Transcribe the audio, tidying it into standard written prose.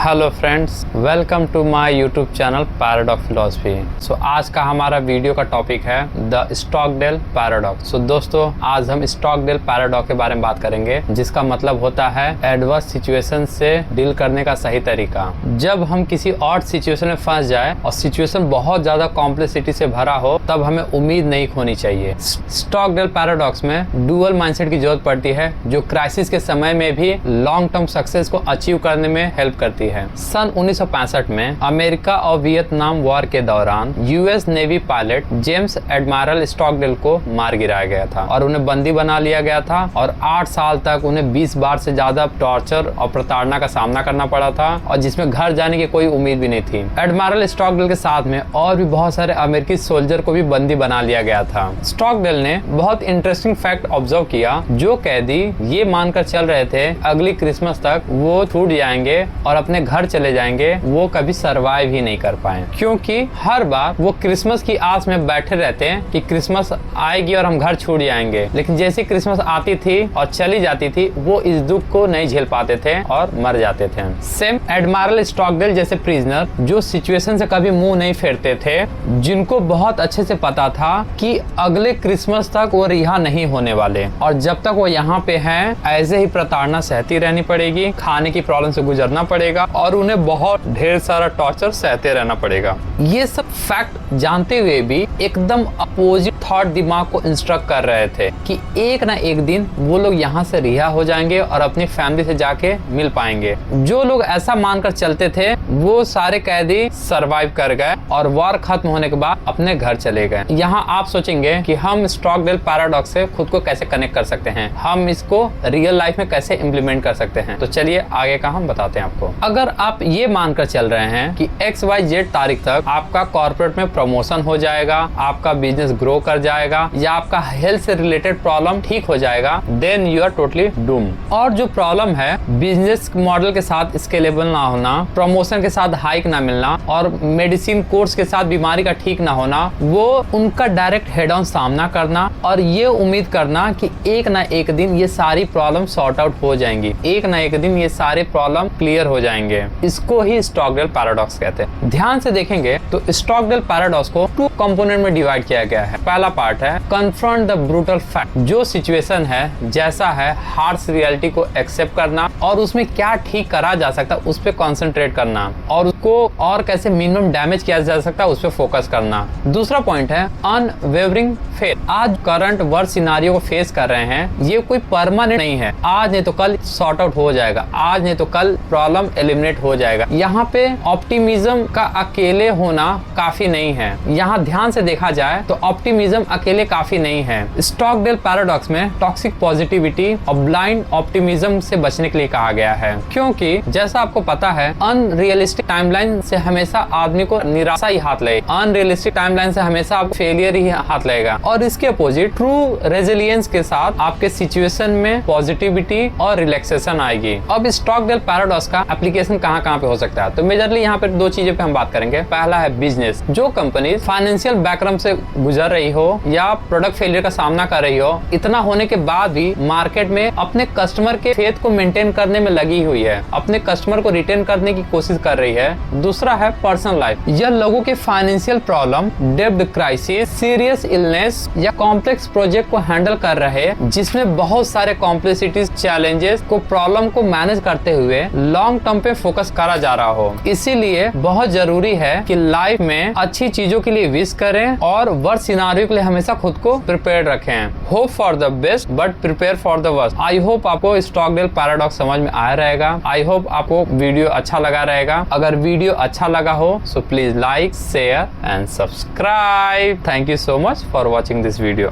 Hello friends, welcome to my YouTube channel paradox philosophy. So आज का हमारा video का टॉपिक है द स्टॉकडेल पैराडॉक्स। सो दोस्तों, आज हम स्टॉकडेल पैराडॉक्स के बारे में बात करेंगे, जिसका मतलब होता है एडवर्स सिचुएशन से डील करने का सही तरीका। जब हम किसी ऑड सिचुएशन में फंस जाए और सिचुएशन बहुत ज्यादा कॉम्प्लेक्सिटी से भरा हो, तब हमें उम्मीद नहीं खोनी चाहिए। स्टॉकडेल पैराडॉक्स में डुअल माइंडसेट की जरूरत पड़ती है, जो क्राइसिस के समय में भी लॉन्ग टर्म सक्सेस को अचीव करने में हेल्प करती है। सन 1965 में अमेरिका और वियतनाम वॉर के दौरान US navy pilot James admiral Stockdale को मार गिराया गया था और उन्हें बंदी बना लिया गया था और 8 साल तक उन्हें 20 बार से ज्यादा टॉर्चर और प्रताड़ना का सामना करना पड़ा था, और जिसमें घर जाने की कोई उम्मीद भी नहीं थी। एडमिरल स्टॉकडेल के साथ में और भी बहुत सारे अमेरिकी सोल्जर को भी बंदी बना लिया गया था। स्टॉकडेल ने बहुत इंटरेस्टिंग फैक्ट ऑब्जर्व किया। जो कैदी ये मानकर चल रहे थे अगली क्रिसमस तक वो छूट जाएंगे और अपने घर चले जाएंगे, वो कभी सरवाइव ही नहीं कर पाए, क्योंकि हर बार वो क्रिसमस की आस में बैठे रहते हैं कि क्रिसमस आएगी और हम घर छूट जाएंगे। लेकिन जैसी क्रिसमस आती थी और चली जाती थी, वो इस दुख को नहीं झेल पाते थे और मर जाते थे। सेम एडमिरल स्टॉकडेल जैसे प्रिजनर जो सिचुएशन से कभी मुंह नहीं फेरते थे, जिनको बहुत अच्छे से पता था कि अगले क्रिसमस तक वो रिहा नहीं होने वाले और जब तक वो यहाँ पे हैं ऐसे ही प्रताड़ना सहती रहनी पड़ेगी, खाने की प्रॉब्लम से गुजरना पड़ेगा और उन्हें बहुत ढेर सारा टॉर्चर सहते रहना पड़ेगा। ये सब फैक्ट जानते हुए भी एकदम अपोजिट थॉट दिमाग को इंस्ट्रक्ट कर रहे थे कि एक ना एक दिन वो लोग यहाँ से रिहा हो जाएंगे और अपनी फैमिली से जाके मिल पाएंगे। जो लोग ऐसा मानकर चलते थे वो सारे कैदी सरवाइव कर गए और वॉर खत्म होने के बाद अपने घर चले गए। यहाँ आप सोचेंगे कि हम स्टॉकडेल पैराडॉक्स से खुद को कैसे कनेक्ट कर सकते हैं, हम इसको रियल लाइफ में कैसे इम्प्लीमेंट कर सकते हैं। तो चलिए आगे का हम बताते हैं आपको। अगर आप ये मानकर चल रहे हैं कि XYZ तारीख तक आपका कॉर्पोरेट में प्रमोशन हो जाएगा, आपका बिजनेस ग्रो कर जाएगा या आपका हेल्थ से रिलेटेड प्रॉब्लम ठीक हो जाएगा, then you are totally doomed. और जो प्रॉब्लम है बिजनेस मॉडल के साथ स्केलेबल ना होना, प्रमोशन के साथ हाइक ना मिलना और मेडिसिन कोर्स के साथ बीमारी का ठीक ना होना, वो उनका डायरेक्ट हेड ऑन सामना करना और ये उम्मीद करना कि एक ना एक दिन ये सारी प्रॉब्लम सॉर्ट आउट हो जाएंगी, एक ना एक दिन ये सारे प्रॉब्लम क्लियर हो जाएंगे। इसको ही स्टॉकडेल पैराडॉक्स कहते हैं। ध्यान से देखेंगे तो स्टॉकडेल पैराडॉक्स को 2 कंपोनेंट में डिवाइड किया गया है। पहला पार्ट है कन्फ्रंट द ब्रूटल फैक्ट, जो सिचुएशन है जैसा है हार्श रियलिटी को एक्सेप्ट करना और उसमें क्या ठीक करा जा सकता है उस पर कॉन्सेंट्रेट करना और उसको और कैसे मिनिमम डैमेज किया जा सकता है उस पर फोकस करना। दूसरा पॉइंट है अनवेवरिंग फेथ। आज करंट वर्ड सिनारियो को फेस कर रहे हैं, ये कोई परमानेंट नहीं है, आज नहीं तो कल सॉर्ट आउट हो जाएगा, आज नहीं तो कल प्रॉब्लम एलिमिनेट हो जाएगा। यहाँ पे ऑप्टिमिज्म का अकेले होना काफी नहीं है। यहाँ ध्यान से देखा जाए तो ऑप्टिमिज्म अकेले काफी नहीं है। स्टॉकडेल पैराडॉक्स में टॉक्सिक पॉजिटिविटी और ब्लाइंड ऑप्टिमिज्म से बचने के लिए कहा गया है, क्योंकि जैसा आपको पता है अनरियलिस्टिक टाइमलाइन से हमेशा आदमी को निराशा ही हाथ लगेगी, अनरियलिस्टिक टाइमलाइन से हमेशा आप फेलियर ही हाथ लगेगा। और इसके अपोजिट ट्रू रेजिलियंस के साथ आपके सिचुएशन में पॉजिटिविटी और रिलैक्सेशन आएगी। अब स्टॉकडेल पैराडॉक्स का एप्लीकेशन कहाँ पे हो सकता है, तो मेजरली यहाँ पे 2 चीजों पे हम बात करेंगे। पहला है बिजनेस। जो कंपनी फाइनेंशियल बैकग्राउंड से गुजर रही हो या प्रोडक्ट फेलियर का सामना कर रही हो, इतना होने के बाद भी मार्केट में अपने कस्टमर के फेथ को मेंटेन करने में लगी हुई है, अपने कस्टमर को रिटेन करने की कोशिश कर रही है। दूसरा है पर्सनल लाइफ। यह लोगों के फाइनेंशियल प्रॉब्लम, डेब्ट क्राइसिस, सीरियस इलनेस या कॉम्प्लेक्स प्रोजेक्ट को हैंडल कर रहे, जिसमें बहुत सारे कॉम्प्लेक्सिटीज, चैलेंजेस को, प्रॉब्लम को मैनेज करते हुए लॉन्ग टर्म पे फोकस करा जा रहा हो। इसीलिए बहुत जरूरी है कि लाइफ में अच्छी चीजों के लिए विश करें और वर्स्ट सिनारियो के लिए हमेशा खुद को प्रिपेयर्ड रखें। Hope for the best but prepare for the worst. I hope आपको स्टॉकडेल पैराडॉक्स समझ में आया रहेगा। आई होप आपको वीडियो अच्छा लगा रहेगा। अगर वीडियो अच्छा लगा हो so please like, share and subscribe. Thank you so much for watching this video.